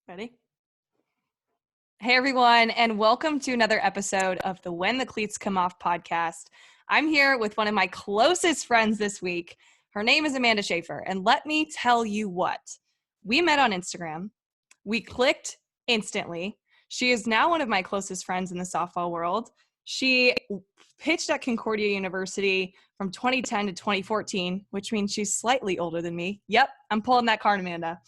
Ready? Hey, everyone, and welcome to another episode of the When the Cleats Come Off podcast. I'm here with one of my closest friends this week. Her name is Amanda Schaefer, and let me tell you what. We met on Instagram. We clicked instantly. She is now one of my closest friends in the softball world. She pitched at Concordia University from 2010 to 2014, which means she's slightly older than me. Yep, I'm pulling that card, Amanda.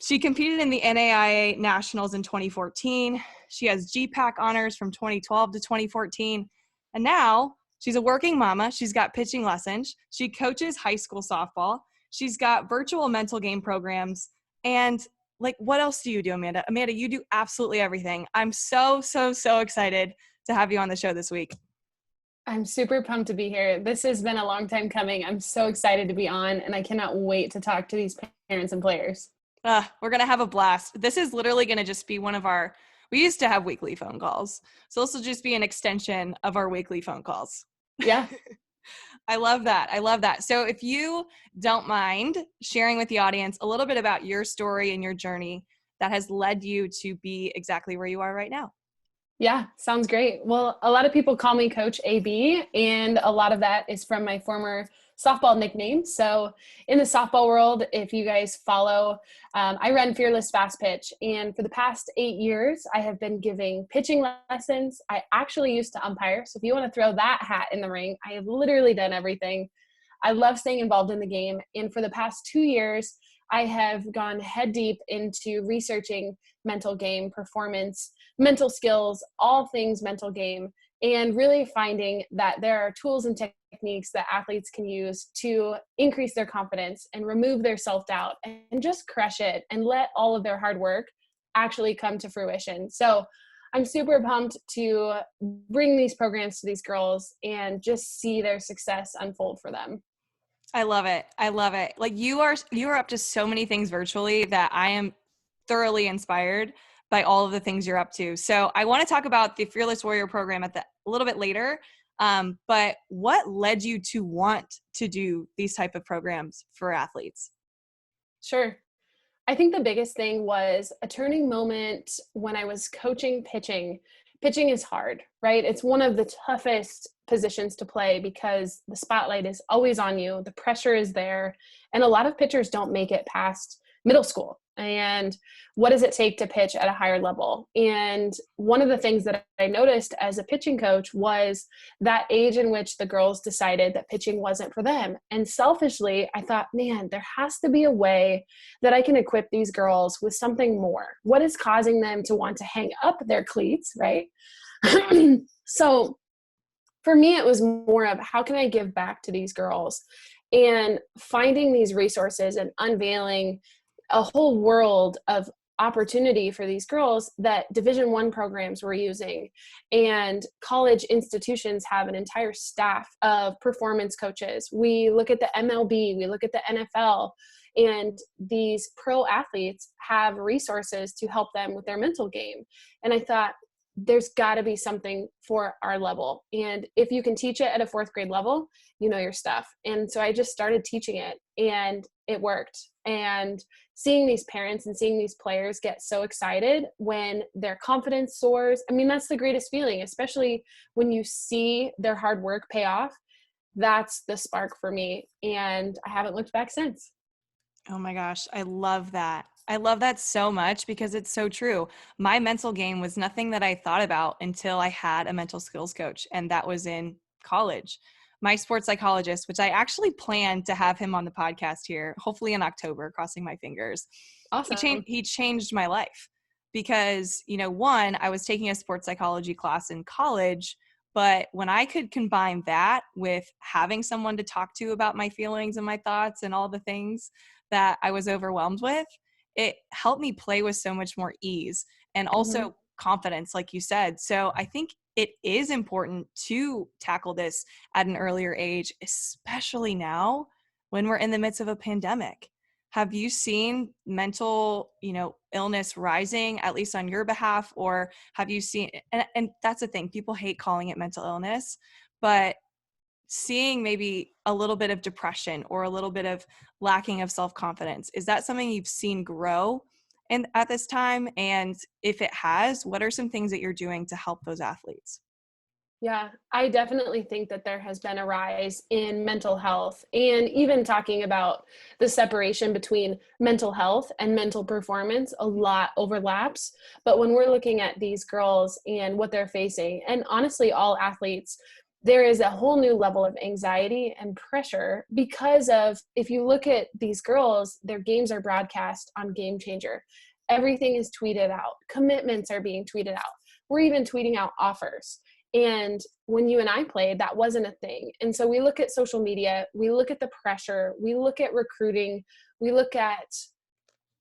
She competed in the NAIA Nationals in 2014. She has GPAC honors from 2012 to 2014. And now she's a working mama. She's got pitching lessons. She coaches high school softball. She's got virtual mental game programs. And what else do you do, Amanda? Amanda, you do absolutely everything. I'm so excited to have you on the show this week. I'm super pumped to be here. This has been a long time coming. I'm so excited to be on, and I cannot wait to talk to these parents and players. We're going to have a blast. This is literally going to just be we used to have weekly phone calls. So this will just be an extension of our weekly phone calls. Yeah. I love that. So if you don't mind sharing with the audience a little bit about your story and your journey that has led you to be exactly where you are right now. Yeah, sounds great. Well, a lot of people call me Coach AB, and a lot of that is from my former softball nickname. So in the softball world, if you guys follow, I run Fearless Fastpitch. And for the past 8 years, I have been giving pitching lessons. I actually used to umpire. So if you want to throw that hat in the ring, I have literally done everything. I love staying involved in the game. And for the past 2 years, I have gone head deep into researching mental game, performance, mental skills, all things mental game, and really finding that there are tools and techniques that athletes can use to increase their confidence and remove their self-doubt and just crush it and let all of their hard work actually come to fruition. So I'm super pumped to bring these programs to these girls and just see their success unfold for them. I love it. Like you are up to so many things virtually that I am thoroughly inspired by all of the things you're up to. So I want to talk about the Fearless Warrior program a little bit later. But what led you to want to do these type of programs for athletes? Sure. I think the biggest thing was a turning moment when I was coaching pitching. Pitching is hard, right? It's one of the toughest positions to play because the spotlight is always on you. The pressure is there. And a lot of pitchers don't make it past middle school. And what does it take to pitch at a higher level? And one of the things that I noticed as a pitching coach was that age in which the girls decided that pitching wasn't for them. And selfishly, I thought, man, there has to be a way that I can equip these girls with something more. What is causing them to want to hang up their cleats, right? So for me, it was more of how can I give back to these girls and finding these resources and unveiling a whole world of opportunity for these girls that Division I programs were using. And college institutions have an entire staff of performance coaches. We look at the MLB, we look at the NFL, and these pro athletes have resources to help them with their mental game. And I thought, there's got to be something for our level. And if you can teach it at a 4th grade level, you know your stuff. And so I just started teaching it, and it worked. And seeing these parents and seeing these players get so excited when their confidence soars, I mean, that's the greatest feeling, especially when you see their hard work pay off. That's the spark for me. And I haven't looked back since. Oh my gosh, I love that. I love that so much because it's so true. My mental game was nothing that I thought about until I had a mental skills coach, and that was in college. My sports psychologist, which I actually plan to have him on the podcast here, hopefully in October, crossing my fingers. Awesome. He changed my life because, one, I was taking a sports psychology class in college, but when I could combine that with having someone to talk to about my feelings and my thoughts and all the things that I was overwhelmed with, it helped me play with so much more ease and also confidence, like you said. So I think it is important to tackle this at an earlier age, especially now when we're in the midst of a pandemic. Have you seen mental, illness rising, at least on your behalf, or have you seen, and that's the thing, people hate calling it mental illness, but seeing maybe a little bit of depression or a little bit of lacking of self-confidence, is that something you've seen grow and at this time? And if it has, what are some things that you're doing to help those athletes? Yeah, I definitely think that there has been a rise in mental health, and even talking about the separation between mental health and mental performance, a lot overlaps. But when we're looking at these girls and what they're facing, and honestly, all athletes, there is a whole new level of anxiety and pressure because of, if you look at these girls, their games are broadcast on Game Changer. Everything is tweeted out. Commitments are being tweeted out. We're even tweeting out offers. And when you and I played, that wasn't a thing. And so we look at social media, we look at the pressure, we look at recruiting, we look at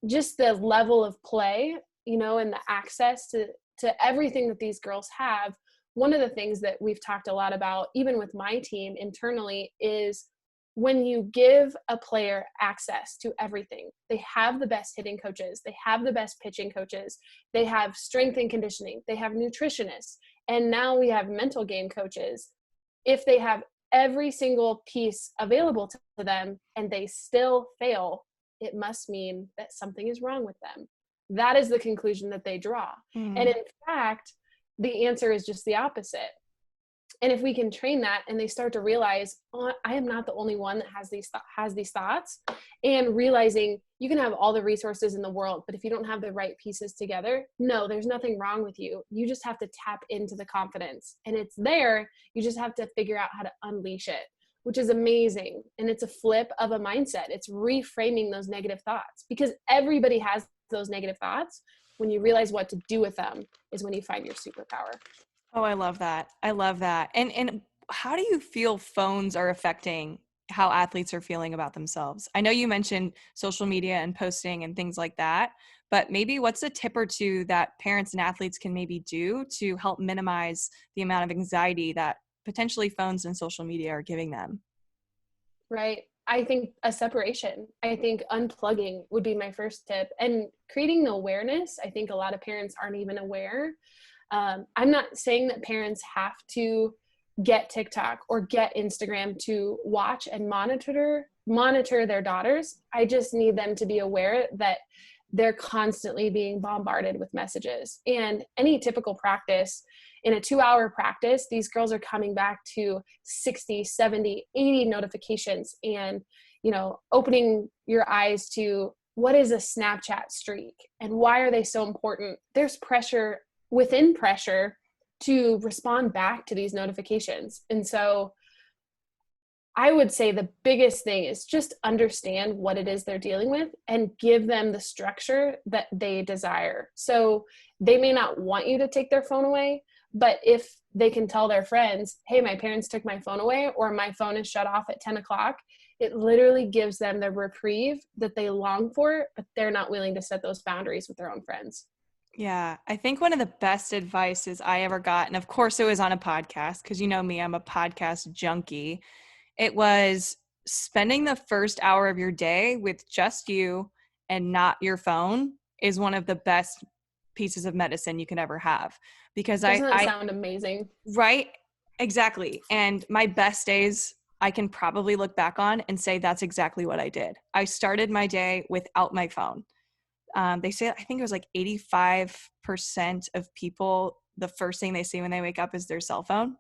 just the level of play, and the access to everything that these girls have. One of the things that we've talked a lot about, even with my team internally, is when you give a player access to everything, they have the best hitting coaches, they have the best pitching coaches, they have strength and conditioning, they have nutritionists, and now we have mental game coaches. If they have every single piece available to them and they still fail, it must mean that something is wrong with them. That is the conclusion that they draw. Mm. And in fact, the answer is just the opposite. And if we can train that and they start to realize, oh, I am not the only one that has these thoughts, and realizing you can have all the resources in the world, but if you don't have the right pieces together, no, there's nothing wrong with you. You just have to tap into the confidence, and it's there. You just have to figure out how to unleash it, which is amazing. And it's a flip of a mindset. It's reframing those negative thoughts, because everybody has those negative thoughts. When you realize what to do with them is when you find your superpower. Oh, I love that. I love that. And how do you feel phones are affecting how athletes are feeling about themselves? I know you mentioned social media and posting and things like that, but maybe what's a tip or two that parents and athletes can maybe do to help minimize the amount of anxiety that potentially phones and social media are giving them? Right. I think a separation. I think unplugging would be my first tip, and creating the awareness. I think a lot of parents aren't even aware. I'm not saying that parents have to get TikTok or get Instagram to watch and monitor their daughters. I just need them to be aware that they're constantly being bombarded with messages. And any typical practice, in a 2-hour practice, these girls are coming back to 60, 70, 80 notifications, and, opening your eyes to what is a Snapchat streak and why are they so important? There's pressure within pressure to respond back to these notifications. And so I would say the biggest thing is just understand what it is they're dealing with and give them the structure that they desire. So they may not want you to take their phone away, but if they can tell their friends, hey, my parents took my phone away, or my phone is shut off at 10 o'clock, it literally gives them the reprieve that they long for, but they're not willing to set those boundaries with their own friends. Yeah, I think one of the best advices I ever got, and of course it was on a podcast, because you know me, I'm a podcast junkie. It was spending the first hour of your day with just you and not your phone is one of the best pieces of medicine you can ever have. Because Doesn't that sound amazing? Right, exactly. And my best days, I can probably look back on and say that's exactly what I did. I started my day without my phone. They say, I think it was like 85% of people, the first thing they see when they wake up is their cell phone.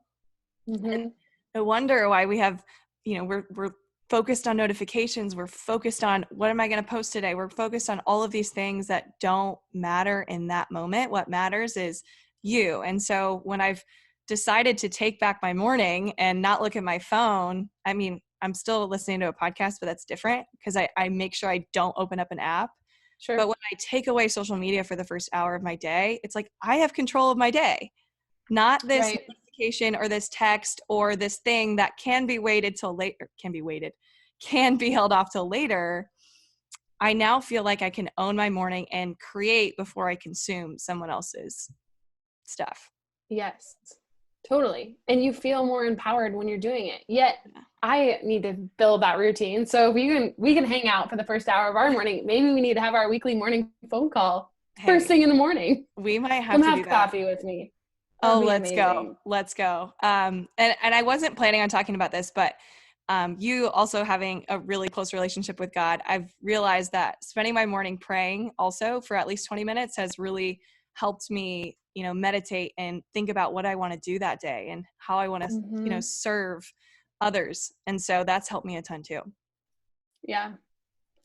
Mm-hmm. No wonder why we have, we're focused on notifications. We're focused on what am I going to post today? We're focused on all of these things that don't matter in that moment. What matters is you. And so when I've decided to take back my morning and not look at my phone, I mean, I'm still listening to a podcast, but that's different because I make sure I don't open up an app. Sure. But when I take away social media for the first hour of my day, it's like I have control of my day, not this Right. notification or this text or this thing that can be waited till later, can be held off till later. I now feel like I can own my morning and create before I consume someone else's stuff. Yes, totally. And you feel more empowered when you're doing it. Yet I need to build that routine. So if we can hang out for the first hour of our morning. Maybe we need to have our weekly morning phone call first thing in the morning. We might have Come to have do that. coffee with me. That'd Oh, be let's amazing. go. And I wasn't planning on talking about this, but you also having a really close relationship with God, I've realized that spending my morning praying also for at least 20 minutes has really helped me, meditate and think about what I want to do that day and how I want to, serve others. And so that's helped me a ton too. Yeah.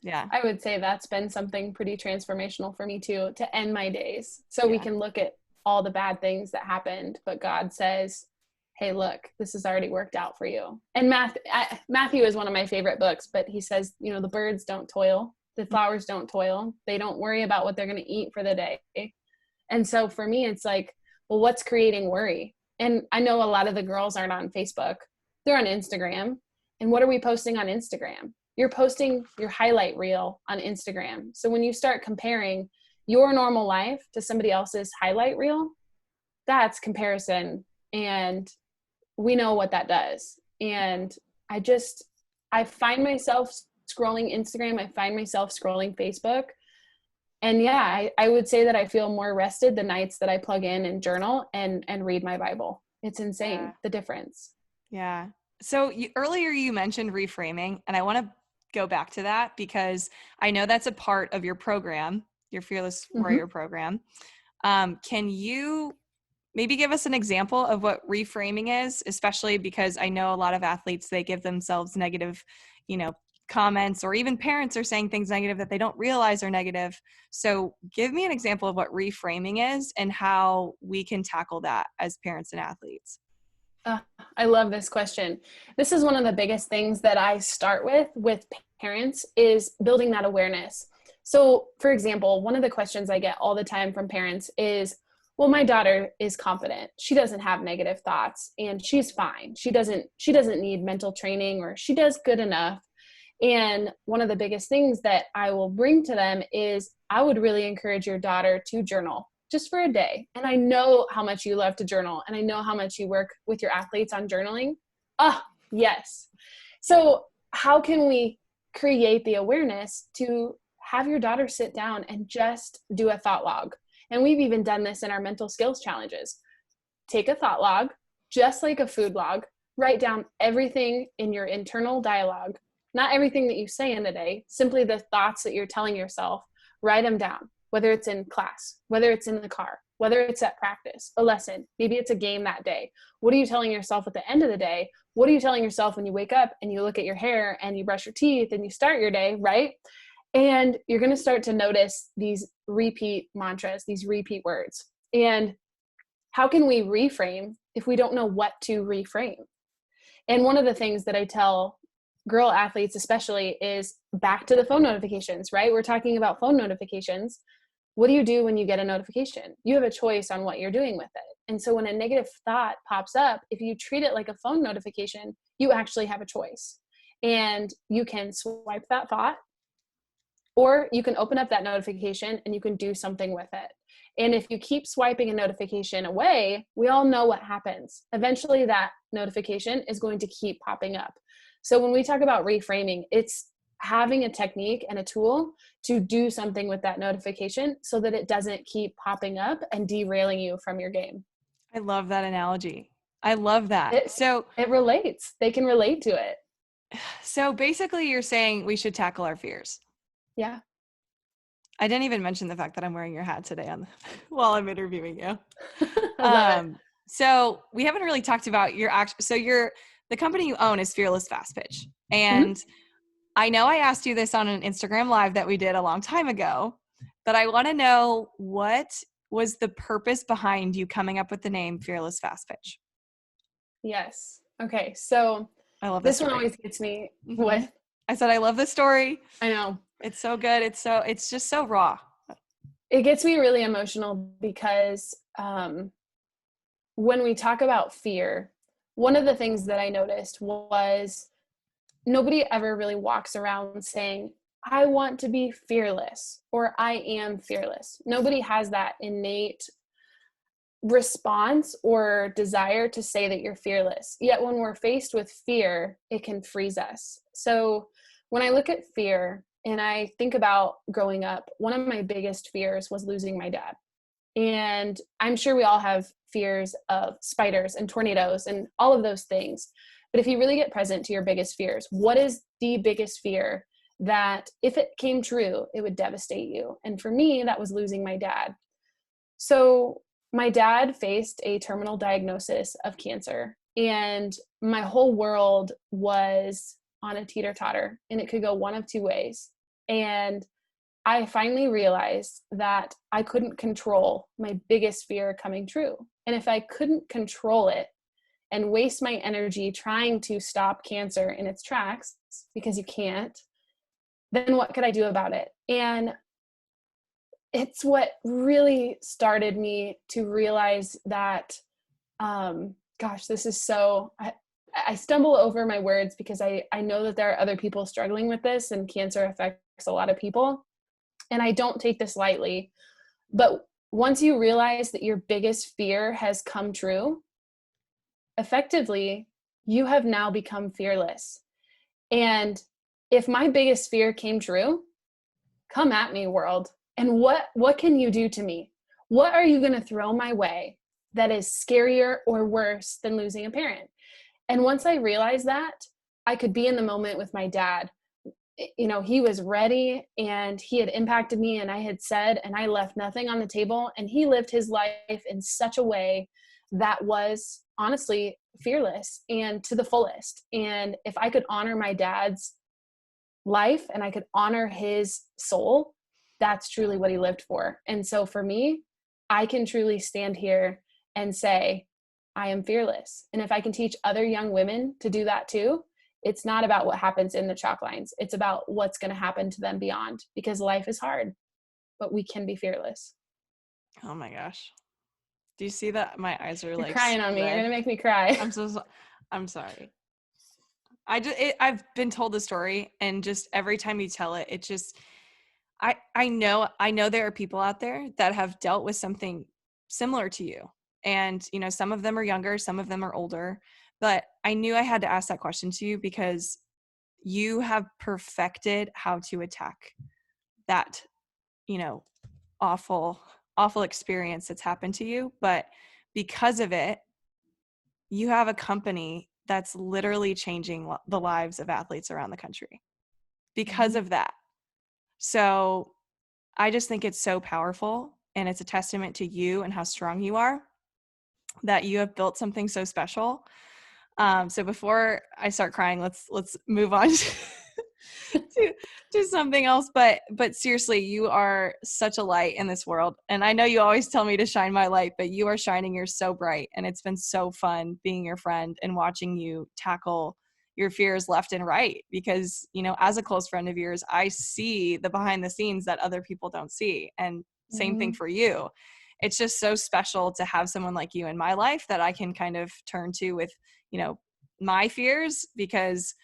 Yeah. I would say that's been something pretty transformational for me too, to end my days. So we can look at all the bad things that happened, but God says, hey, look, this is already worked out for you. And Matthew is one of my favorite books, but he says, the birds don't toil, the flowers don't toil. They don't worry about what they're going to eat for the day. And so for me, it's like, well, what's creating worry? And I know a lot of the girls aren't on Facebook. They're on Instagram. And what are we posting on Instagram? You're posting your highlight reel on Instagram. So when you start comparing your normal life to somebody else's highlight reel, that's comparison. And we know what that does. And I find myself scrolling Instagram. I find myself scrolling Facebook. And I would say that I feel more rested the nights that I plug in and journal and read my Bible. It's insane, the difference. Yeah. So earlier you mentioned reframing, and I want to go back to that because I know that's a part of your program, your Fearless Warrior program. Can you maybe give us an example of what reframing is, especially because I know a lot of athletes, they give themselves negative, comments, or even parents are saying things negative that they don't realize are negative. So give me an example of what reframing is and how we can tackle that as parents and athletes. I love this question. This is one of the biggest things that I start with parents is building that awareness. So for example, one of the questions I get all the time from parents is, well, my daughter is confident. She doesn't have negative thoughts and she's fine. She doesn't need mental training, or she does good enough. And one of the biggest things that I will bring to them is I would really encourage your daughter to journal just for a day. And I know how much you love to journal, and I know how much you work with your athletes on journaling. Yes. So how can we create the awareness to have your daughter sit down and just do a thought log? And we've even done this in our mental skills challenges. Take a thought log, just like a food log, write down everything in your internal dialogue, not everything that you say in the day, simply the thoughts that you're telling yourself, write them down. Whether it's in class, whether it's in the car, whether it's at practice, a lesson, maybe it's a game that day. What are you telling yourself at the end of the day? What are you telling yourself when you wake up and you look at your hair and you brush your teeth and you start your day, right? And you're going to start to notice these repeat mantras, these repeat words. And how can we reframe if we don't know what to reframe? And one of the things that I tell girl athletes especially is back to the phone notifications, right? We're talking about phone notifications. What do you do when you get a notification? You have a choice on what you're doing with it. And so when a negative thought pops up, if you treat it like a phone notification, you actually have a choice. And you can swipe that thought, or you can open up that notification and you can do something with it. And if you keep swiping a notification away, we all know what happens. Eventually that notification is going to keep popping up. So when we talk about reframing, it's having a technique and a tool to do something with that notification so that it doesn't keep popping up and derailing you from your game. I love that analogy. I love that. It relates. They can relate to it. So basically you're saying we should tackle our fears. Yeah. I didn't even mention the fact that I'm wearing your hat today while I'm interviewing you. So we haven't really talked about the company you own is Fearless Fastpitch. And I know I asked you this on an Instagram live that we did a long time ago, but I want to know, what was the purpose behind you coming up with the name Fearless Fastpitch? Yes. Okay. So I love this one always gets me. What? I said, I love this story. I know. It's so good. It's just so raw. It gets me really emotional because when we talk about fear, one of the things that I noticed was nobody ever really walks around saying, I want to be fearless, or I am fearless. Nobody has that innate response or desire to say that you're fearless. Yet when we're faced with fear, it can freeze us. So when I look at fear and I think about growing up, one of my biggest fears was losing my dad. And I'm sure we all have fears of spiders and tornadoes and all of those things. But if you really get present to your biggest fears, what is the biggest fear that if it came true, it would devastate you? And for me, that was losing my dad. So my dad faced a terminal diagnosis of cancer, and my whole world was on a teeter-totter, and it could go one of two ways. And I finally realized that I couldn't control my biggest fear coming true. And if I couldn't control it and waste my energy trying to stop cancer in its tracks, because you can't, then what could I do about it? And it's what really started me to realize that, this is so, I stumble over my words because I know that there are other people struggling with this, and cancer affects a lot of people. And I don't take this lightly, but once you realize that your biggest fear has come true, effectively, you have now become fearless. And if my biggest fear came true, come at me, world. And what can you do to me? What are you going to throw my way that is scarier or worse than losing a parent? And once I realized that, I could be in the moment with my dad. You know, he was ready and he had impacted me, and I had said, and I left nothing on the table, and he lived his life in such a way that was honestly fearless and to the fullest. And if I could honor my dad's life and I could honor his soul, that's truly what he lived for. And so for me, I can truly stand here and say, I am fearless. And if I can teach other young women to do that too, it's not about what happens in the chalk lines. It's about what's going to happen to them beyond, because life is hard, but we can be fearless. Oh my gosh. Do you see that? My eyes are You're like crying on me. red. You're going to make me cry. I'm sorry. I've been told the story, and just every time you tell it, it just, I know there are people out there that have dealt with something similar to you. And, you know, some of them are younger, some of them are older, but I knew I had to ask that question to you because you have perfected how to attack that, you know, awful experience that's happened to you. But because of it, you have a company that's literally changing the lives of athletes around the country because of that. So I just think it's so powerful, and it's a testament to you and how strong you are that you have built something so special. So before I start crying, let's move on to something else. But seriously, you are such a light in this world. And I know you always tell me to shine my light, but you are shining yours so bright. And it's been so fun being your friend and watching you tackle your fears left and right. Because, you know, as a close friend of yours, I see the behind the scenes that other people don't see. And same thing for you. It's just so special to have someone like you in my life that I can kind of turn to with, you know, my fears, because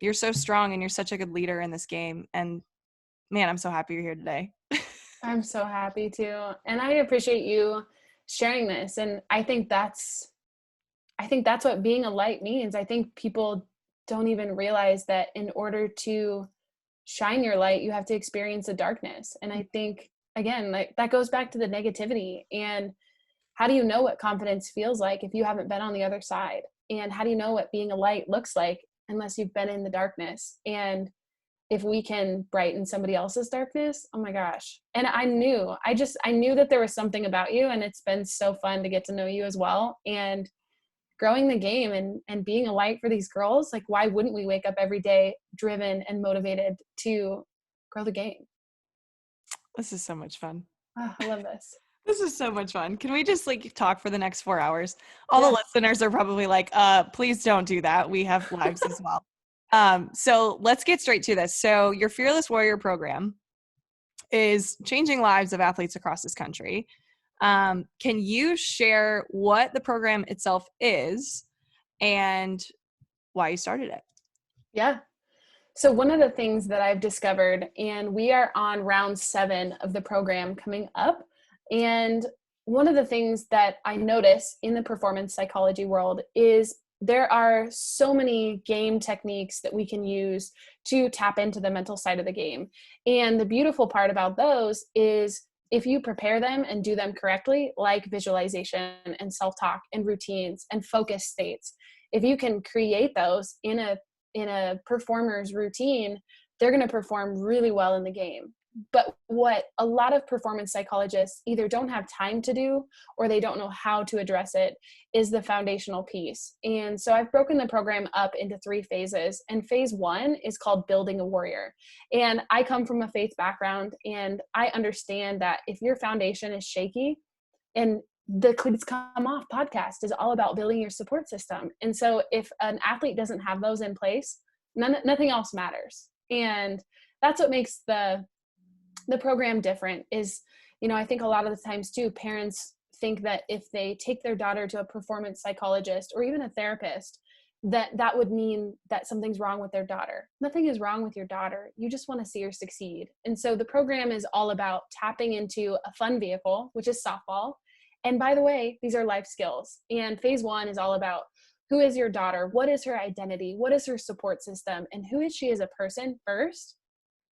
you're so strong and you're such a good leader in this game. And man, I'm so happy you're here today. I'm so happy too. And I appreciate you sharing this. And I think that's what being a light means. I think people don't even realize that in order to shine your light, you have to experience the darkness. And I think, again, like that goes back to the negativity. And how do you know what confidence feels like if you haven't been on the other side? And how do you know what being a light looks like unless you've been in the darkness? And if we can brighten somebody else's darkness, oh my gosh. And I knew that there was something about you, and it's been so fun to get to know you as well. And growing the game and being a light for these girls, like why wouldn't we wake up every day driven and motivated to grow the game? This is so much fun. Oh, I love this. This is so much fun. Can we just like talk for the next 4 hours? All the listeners are probably like, please don't do that. We have lives as well. So let's get straight to this. So your Fearless Warrior program is changing lives of athletes across this country. Can you share what the program itself is and why you started it? Yeah. So one of the things that I've discovered, and we are on round 7 of the program coming up, and one of the things that I notice in the performance psychology world is there are so many game techniques that we can use to tap into the mental side of the game. And the beautiful part about those is if you prepare them and do them correctly, like visualization and self-talk and routines and focus states, if you can create those in a performer's routine, they're going to perform really well in the game. But what a lot of performance psychologists either don't have time to do or they don't know how to address it is the foundational piece. And so I've broken the program up into 3 phases. And phase 1 is called Building a Warrior. And I come from a faith background, and I understand that if your foundation is shaky, and the Cleats Come Off podcast is all about building your support system. And so if an athlete doesn't have those in place, nothing else matters. And that's what makes the program different is, I think a lot of the times too, parents think that if they take their daughter to a performance psychologist or even a therapist, that would mean that something's wrong with their daughter. Nothing is wrong with your daughter. You just want to see her succeed. And so the program is all about tapping into a fun vehicle, which is softball. And by the way, these are life skills. And phase 1 is all about who is your daughter? What is her identity? What is her support system? And who is she as a person first?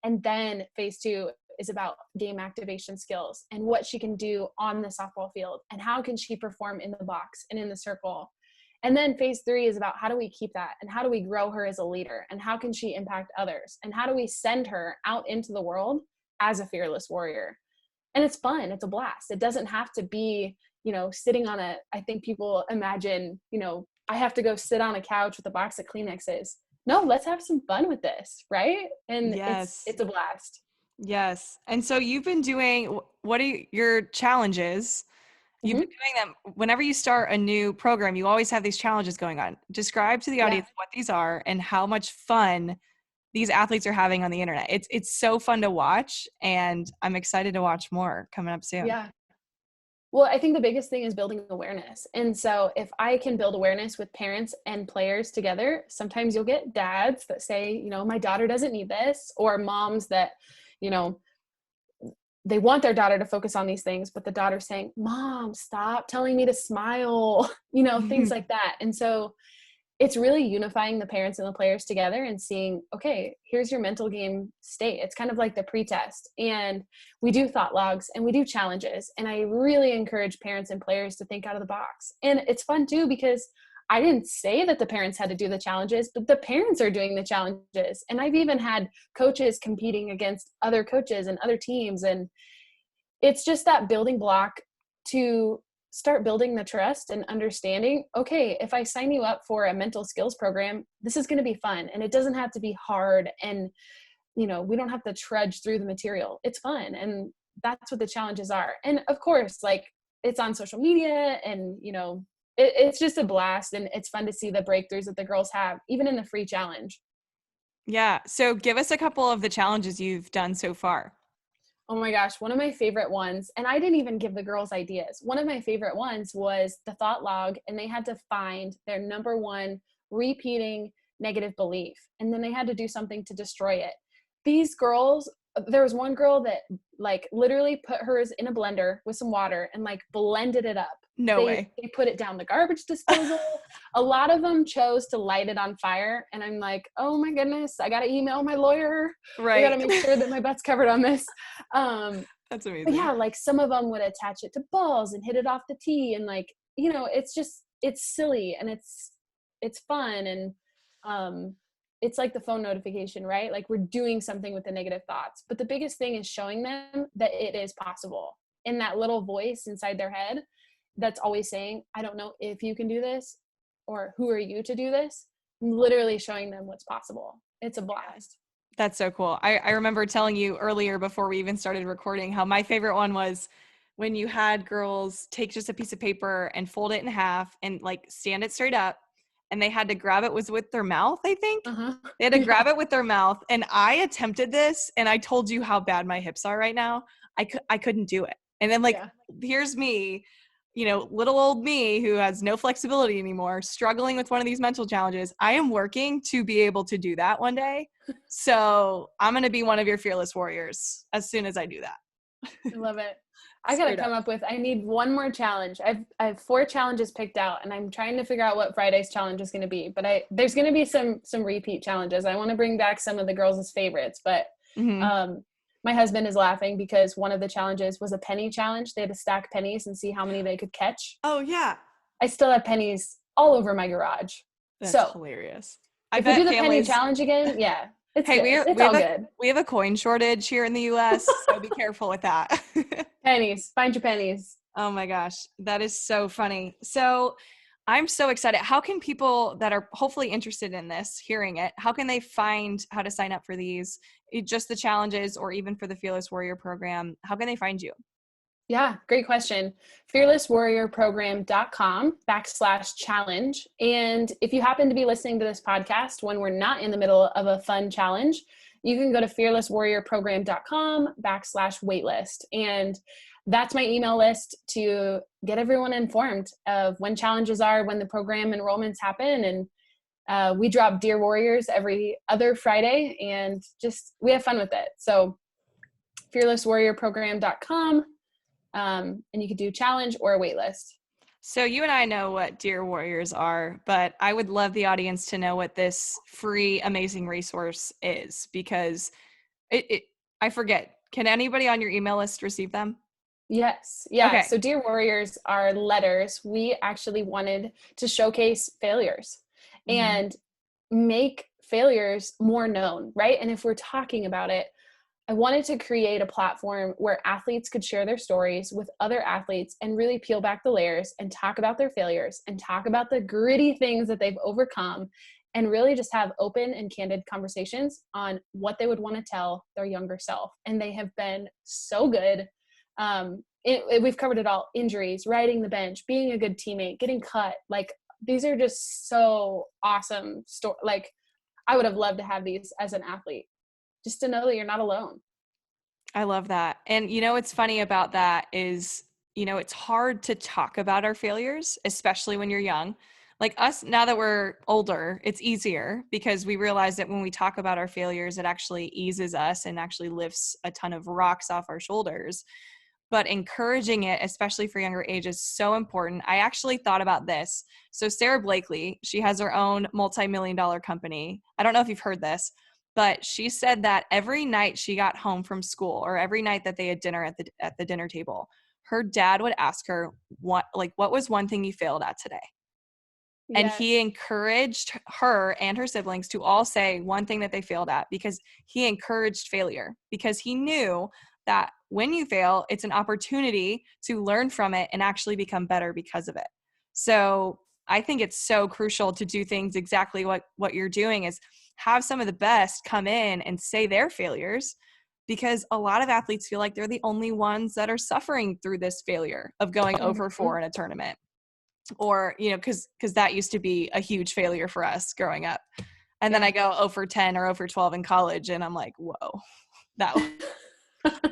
And then phase 2 is about game activation skills and what she can do on the softball field and how can she perform in the box and in the circle. And then phase 3 is about how do we keep that and how do we grow her as a leader and how can she impact others and how do we send her out into the world as a fearless warrior. And it's fun. It's a blast. It doesn't have to be, sitting on I think people imagine, I have to go sit on a couch with a box of Kleenexes. No, let's have some fun with this, right? And Yes. it's a blast. Yes. And so you've been doing, what are your challenges? You've been doing them whenever you start a new program, you always have these challenges going on. Describe to the audience what these are and how much fun these athletes are having on the internet. It's so fun to watch, and I'm excited to watch more coming up soon. Yeah. Well, I think the biggest thing is building awareness. And so if I can build awareness with parents and players together, sometimes you'll get dads that say, my daughter doesn't need this, or moms that, they want their daughter to focus on these things, but the daughter's saying, Mom, stop telling me to smile, things like that. And so it's really unifying the parents and the players together and seeing, okay, here's your mental game state. It's kind of like the pretest. And we do thought logs and we do challenges. And I really encourage parents and players to think out of the box. And it's fun too, because I didn't say that the parents had to do the challenges, but the parents are doing the challenges. And I've even had coaches competing against other coaches and other teams. And it's just that building block to start building the trust and understanding, okay, if I sign you up for a mental skills program, this is going to be fun. And it doesn't have to be hard. And, we don't have to trudge through the material. It's fun. And that's what the challenges are. And of course, it's on social media and, it's just a blast. And it's fun to see the breakthroughs that the girls have, even in the free challenge. Yeah. So give us a couple of the challenges you've done so far. Oh my gosh, one of my favorite ones, and I didn't even give the girls ideas. One of my favorite ones was the thought log, and they had to find their number 1 repeating negative belief, and then they had to do something to destroy it. These girls, there was one girl that literally put hers in a blender with some water and blended it up. No way. They put it down the garbage disposal. A lot of them chose to light it on fire. And I'm like, oh my goodness, I got to email my lawyer. Right. I got to make sure that my butt's covered on this. That's amazing. Yeah, some of them would attach it to balls and hit it off the tee. And it's silly and it's fun. And it's like the phone notification, right? We're doing something with the negative thoughts. But the biggest thing is showing them that it is possible. And that little voice inside their head that's always saying, I don't know if you can do this, or who are you to do this? Literally showing them what's possible. It's a blast. That's so cool. I remember telling you earlier before we even started recording how my favorite one was when you had girls take just a piece of paper and fold it in half and stand it straight up, and they had to grab it with their mouth, I think. They had to grab it with their mouth. And I attempted this, and I told you how bad my hips are right now. I couldn't do it. And then here's me, little old me who has no flexibility anymore, struggling with one of these mental challenges. I am working to be able to do that one day. So I'm going to be one of your fearless warriors as soon as I do that. I love it. I got to come up with, I need one more challenge. I have 4 challenges picked out, and I'm trying to figure out what Friday's challenge is going to be, but there's going to be some repeat challenges. I want to bring back some of the girls' favorites, but, my husband is laughing because one of the challenges was a penny challenge. They had to stack pennies and see how many they could catch. Oh yeah. I still have pennies all over my garage. That's So hilarious. I if we do bet the penny families. challenge again, yeah, it's Hey, good. It's we have all a good. we have a coin shortage here in the US, so be careful with that. Pennies, find your pennies. Oh my gosh, that is so funny. So I'm so excited. How can people that are hopefully interested in this, hearing it, how can they find how to sign up for these, just the challenges or even for the Fearless Warrior program? How can they find you? Yeah, great question. fearlesswarriorprogram.com/challenge. And if you happen to be listening to this podcast when we're not in the middle of a fun challenge, you can go to fearlesswarriorprogram.com/waitlist. And that's my email list to get everyone informed of when challenges are, when the program enrollments happen. And we drop Dear Warriors every other Friday, and just we have fun with it. So fearlesswarriorprogram.com. And you could do challenge or a wait list. So you and I know what Dear Warriors are, but I would love the audience to know what this free, amazing resource is, because I forget. Can anybody on your email list receive them? Yes. Yeah. Okay. So Dear Warriors are letters. We actually wanted to showcase failures Mm-hmm. and make failures more known, right? And if we're talking about it, I wanted to create a platform where athletes could share their stories with other athletes and really peel back the layers and talk about their failures and talk about the gritty things that they've overcome, and really just have open and candid conversations on what they would want to tell their younger self. And they have been so good. We've covered it all: injuries, riding the bench, being a good teammate, getting cut. Like, these are just so awesome. Like, I would have loved to have these as an athlete, just to know that you're not alone. I love that. And what's funny about that is, it's hard to talk about our failures, especially when you're young. Like us, now that we're older, it's easier because we realize that when we talk about our failures, it actually eases us and actually lifts a ton of rocks off our shoulders. But encouraging it, especially for younger ages, is so important. I actually thought about this. So Sarah Blakely, she has her own multi-million-dollar company. I don't know if you've heard this, but she said that every night she got home from school, or every night that they had dinner at the dinner table, her dad would ask her, what was one thing you failed at today? And he Yes. encouraged her and her siblings to all say one thing that they failed at, because he encouraged failure, because he knew that when you fail, it's an opportunity to learn from it and actually become better because of it. So I think it's so crucial to do things exactly what you're doing, is have some of the best come in and say their failures, because a lot of athletes feel like they're the only ones that are suffering through this failure of going over 4 in a tournament. Or, because that used to be a huge failure for us growing up. And then I go 0 for 10 or 0 for 12 in college, and I'm like, whoa,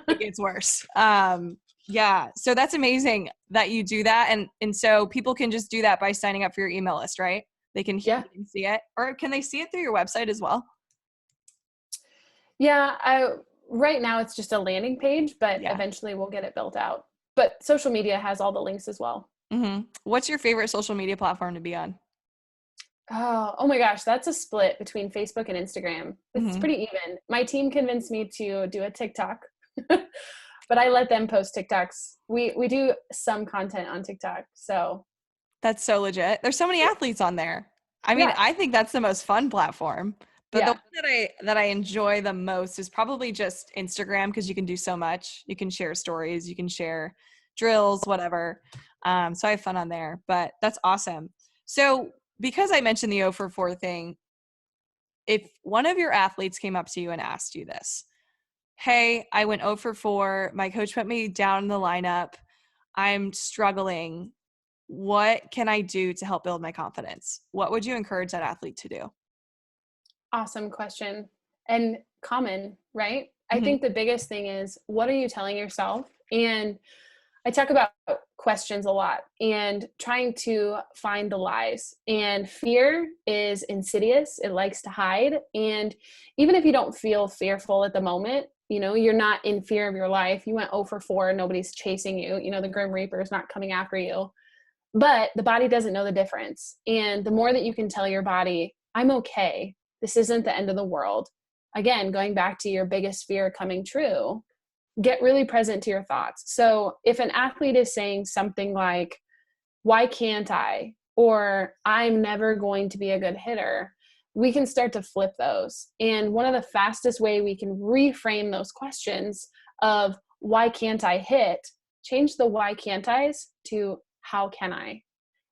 it gets worse. Yeah. So that's amazing that you do that. And so people can just do that by signing up for your email list, right? They can see it, or can they see it through your website as well? Yeah. Right now it's just a landing page, but Yeah. eventually we'll get it built out. But social media has all the links as well. Mm-hmm. What's your favorite social media platform to be on? Oh my gosh, that's a split between Facebook and Instagram. It's Mm-hmm. pretty even. My team convinced me to do a TikTok, but I let them post TikToks. We do some content on TikTok, so That's so legit. There's so many athletes on there. I mean, yeah, I think that's the most fun platform. But the yeah, one that I enjoy the most is probably just Instagram, because you can do so much. You can share stories, you can share drills, whatever. So I have fun on there. But that's awesome. So because I mentioned the 0 for 4 thing, if one of your athletes came up to you and asked you this, hey, I went 0 for 4, my coach put me down in the lineup, I'm struggling, what can I do to help build my confidence? What would you encourage that athlete to do? awesome question, and common, right? I Mm-hmm. think the biggest thing is, what are you telling yourself? And I talk about questions a lot and trying to find the lies. And fear is insidious. It likes to hide. And even if you don't feel fearful at the moment, you're not in fear of your life. You went 0 for 4, nobody's chasing you. The Grim Reaper is not coming after you. But the body doesn't know the difference. And the more that you can tell your body, I'm okay, this isn't the end of the world. Again, going back to your biggest fear coming true, get really present to your thoughts. So if an athlete is saying something like, why can't I? or I'm never going to be a good hitter, we can start to flip those. And one of the fastest way we can reframe those questions of why can't I hit, change the why can't I's to how can I?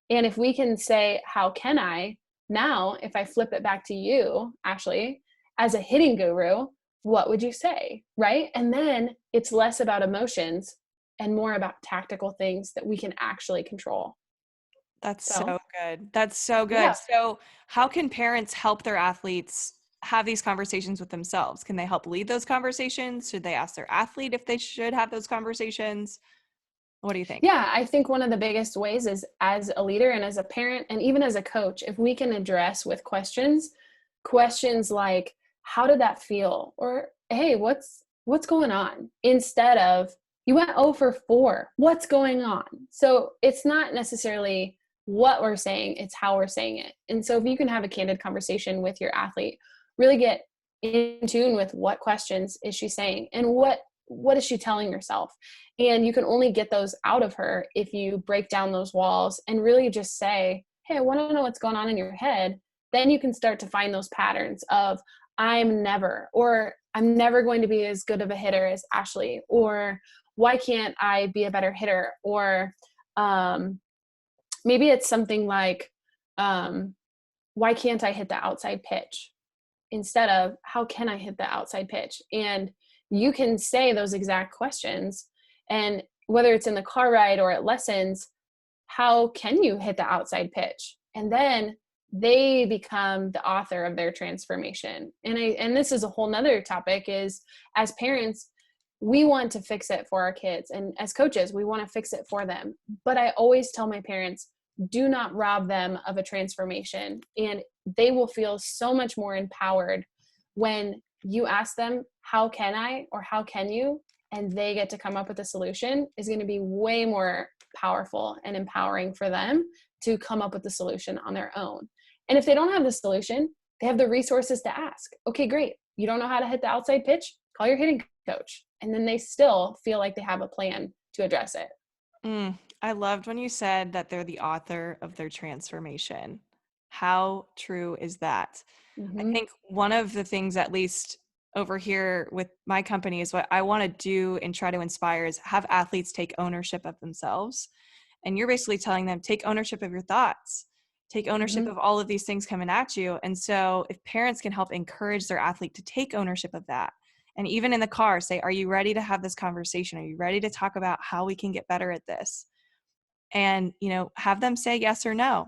And if we can say, how can I? Now, if I flip it back to you, Ashley, as a hitting guru, what would you say? Right? And then it's less about emotions and more about tactical things that we can actually control. That's So, so good. That's so good. yeah. So, how can parents help their athletes have these conversations with themselves? Can they help lead those conversations? Should they ask their athlete if they should have those conversations? What do you think? Yeah, I think one of the biggest ways is as a leader and as a parent and even as a coach, if we can address with questions like, how did that feel? Or, hey, what's going on? Instead of, you went 0 for 4. What's going on? So it's not necessarily what we're saying, it's how we're saying it. And so if you can have a candid conversation with your athlete, really get in tune with what questions is she saying and what is she telling herself. And you can only get those out of her if you break down those walls and really just say, hey, I want to know what's going on in your head. Then you can start to find those patterns of I'm never going to be as good of a hitter as Ashley, or why can't I be a better hitter? Or maybe it's something like, why can't I hit the outside pitch? Instead of how can I hit the outside pitch? And you can say those exact questions. And whether it's in the car ride or at lessons, how can you hit the outside pitch? And then they become the author of their transformation. And this is a whole nother topic is, as parents, we want to fix it for our kids. And as coaches, we want to fix it for them. But I always tell my parents, do not rob them of a transformation. And they will feel so much more empowered when you ask them, how can I, or how can you? And they get to come up with a solution is going to be way more powerful and empowering for them to come up with the solution on their own. And if they don't have the solution, they have the resources to ask. Okay, great. You don't know how to hit the outside pitch? Call your hitting coach. And then they still feel like they have a plan to address it. I loved when you said that they're the author of their transformation. How true is that? I Mm-hmm. think one of the things, at least over here with my company, is what I want to do and try to inspire is have athletes take ownership of themselves. And you're basically telling them, take ownership of your thoughts, take ownership Mm-hmm. of all of these things coming at you. And so if parents can help encourage their athlete to take ownership of that, and even in the car, say, are you ready to have this conversation? Are you ready to talk about how we can get better at this? And, have them say yes or no.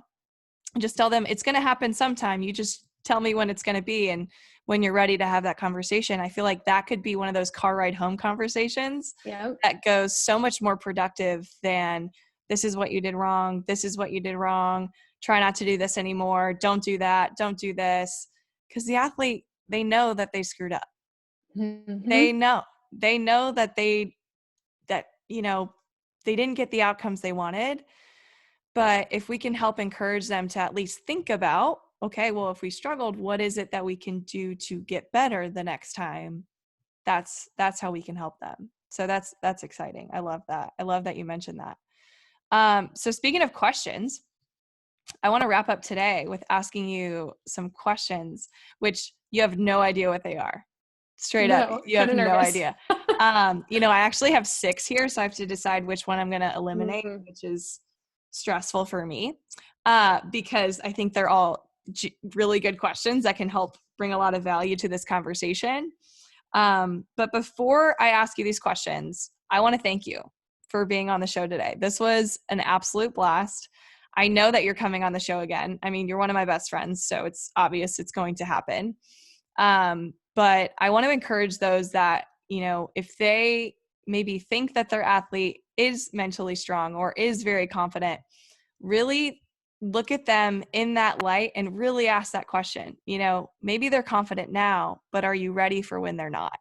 Just tell them it's going to happen sometime. You just tell me when it's going to be. And when you're ready to have that conversation, I feel like that could be one of those car ride home conversations Yeah. that goes so much more productive than this is what you did wrong. This is what you did wrong. Try not to do this anymore. Don't do that. Don't do this. Because the athlete, they know that they screwed up. Mm-hmm. They know that they didn't get the outcomes they wanted. But if we can help encourage them to at least think about, okay, well, if we struggled, what is it that we can do to get better the next time? That's how we can help them. So that's exciting. I love that. I love that you mentioned that. So speaking of questions, I want to wrap up today with asking you some questions, which you have no idea what they are. Straight up, No, you kind have of no nervous. idea. I actually have 6 here, so I have to decide which one I'm going to eliminate, Mm-hmm. which is stressful for me, because I think they're all really good questions that can help bring a lot of value to this conversation. But before I ask you these questions, I want to thank you for being on the show today. This was an absolute blast. I know that you're coming on the show again. I mean, you're one of my best friends, so it's obvious it's going to happen. But I want to encourage those that, if they maybe think that their athlete is mentally strong or is very confident, really look at them in that light and really ask that question. Maybe they're confident now, but are you ready for when they're not?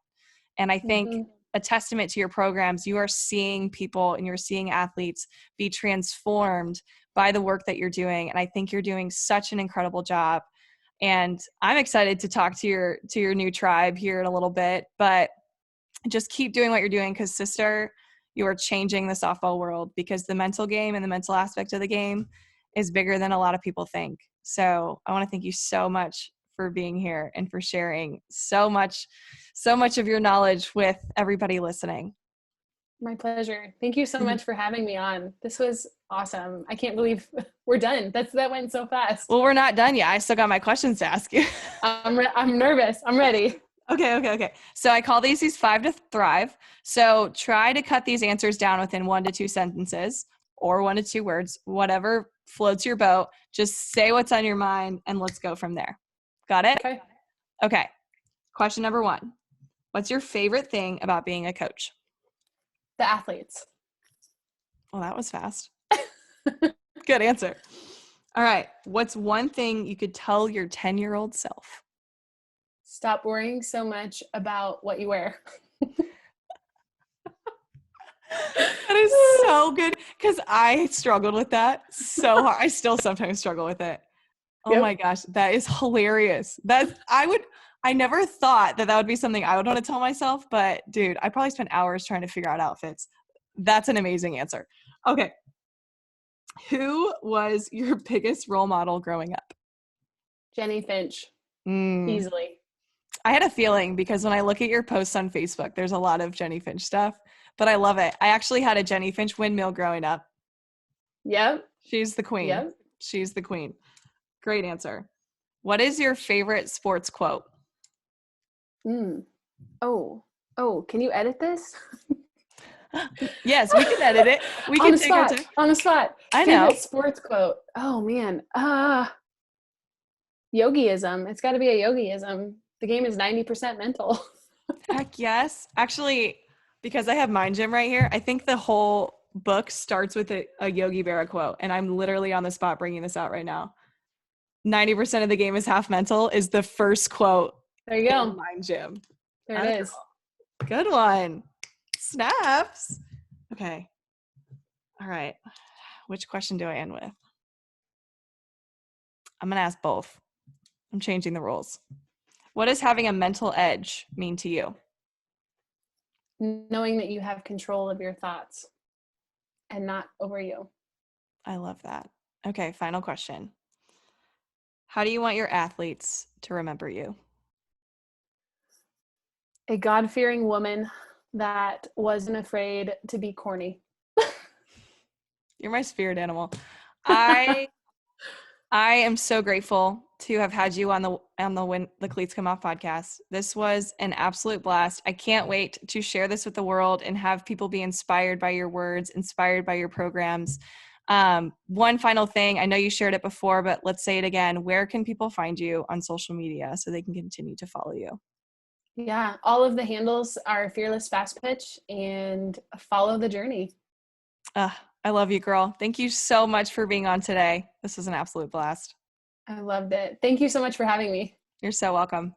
And I think Mm-hmm. a testament to your programs, you are seeing people and you're seeing athletes be transformed by the work that you're doing. And I think you're doing such an incredible job. And I'm excited to talk to your new tribe here in a little bit, but just keep doing what you're doing, because sister, you are changing the softball world, because the mental game and the mental aspect of the game is bigger than a lot of people think. So I want to thank you so much for being here and for sharing so much of your knowledge with everybody listening. My pleasure. Thank you so much for having me on. This was awesome. I can't believe we're done. That went so fast. Well, we're not done yet. I still got my questions to ask you. I'm nervous. I'm ready. Okay. So I call these 5 to thrive. So try to cut these answers down within 1 to 2 sentences or 1 to 2 words, whatever floats your boat. Just say what's on your mind and let's go from there. Got it? Okay. Question number 1. What's your favorite thing about being a coach? The athletes. Well, that was fast. Good answer. All right. What's one thing you could tell your 10-year-old self? Stop worrying so much about what you wear. That is so good because I struggled with that so hard. I still sometimes struggle with it. Oh my gosh, that is hilarious. I never thought that would be something I would want to tell myself, but dude, I probably spent hours trying to figure out outfits. That's an amazing answer. Okay. Who was your biggest role model growing up? Jenny Finch. Easily. I had a feeling because when I look at your posts on Facebook, there's a lot of Jenny Finch stuff, but I love it. I actually had a Jenny Finch windmill growing up. Yep. She's the queen. Yep. She's the queen. Great answer. What is your favorite sports quote? Oh, can you edit this? Yes, we can edit it. We can take our time. On the spot. I know. Favorite sports quote. Oh man. Yogiism. It's got to be a yogiism. The game is 90% mental. Heck yes. Actually, because I have Mind Gym right here, I think the whole book starts with a Yogi Berra quote, and I'm literally on the spot bringing this out right now. 90% of the game is half mental is the first quote. There you go. Mind Gym. There it is. Good one. Snaps. Okay. All right. Which question do I end with? I'm going to ask both. I'm changing the rules. What does having a mental edge mean to you? Knowing that you have control of your thoughts and not over you. I love that. Okay, final question. How do you want your athletes to remember you? A God-fearing woman that wasn't afraid to be corny. You're my spirit animal. I am so grateful to have had you on the When the Cleats Come Off podcast. This was an absolute blast. I can't wait to share this with the world and have people be inspired by your words, inspired by your programs. One final thing, I know you shared it before, but let's say it again. Where can people find you on social media so they can continue to follow you? Yeah, all of the handles are Fearless Fastpitch and follow the journey. I love you, girl. Thank you so much for being on today. This was an absolute blast. I loved it. Thank you so much for having me. You're so welcome.